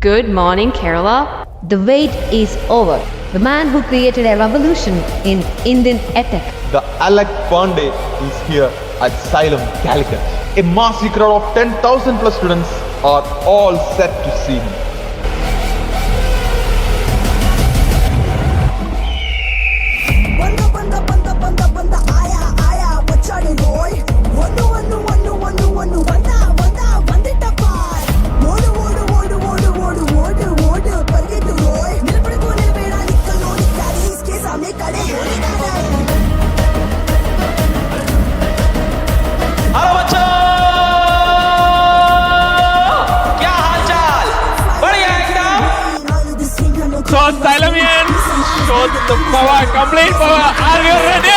Good morning, Kerala. The wait is over. The man who created a revolution in Indian ethic. The Alec Pandey is here at Xylem Calicut. A massive crowd of 10,000 plus students are all set to see him. So Xylemians, show the power, complete power. Are you ready?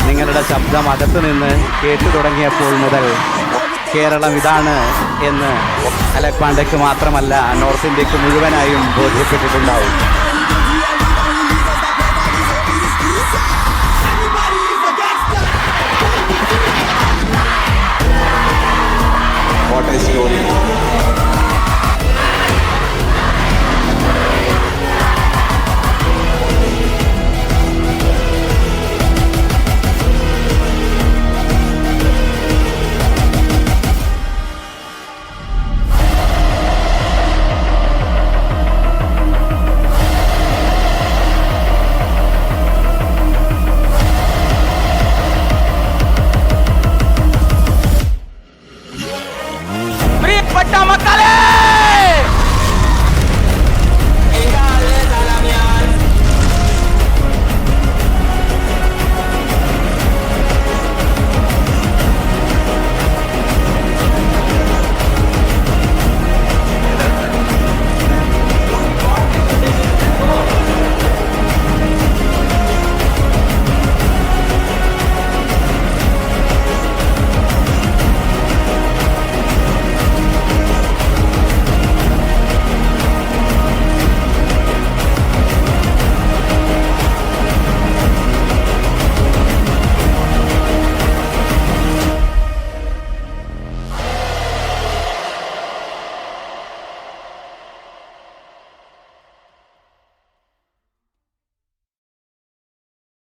നിങ്ങളുടെ ശബ്ദം അകത്തു നിന്ന് കേട്ടു തുടങ്ങിയപ്പോൾ മുതൽ കേരളം ഇതാണ് എന്ന് അലക് പാണ്ഡ്യയ്ക്ക് മാത്രമല്ല നോർത്ത് ഇന്ത്യക്ക് മുഴുവനായും ബോധ്യപ്പെട്ടിട്ടുണ്ടാവും.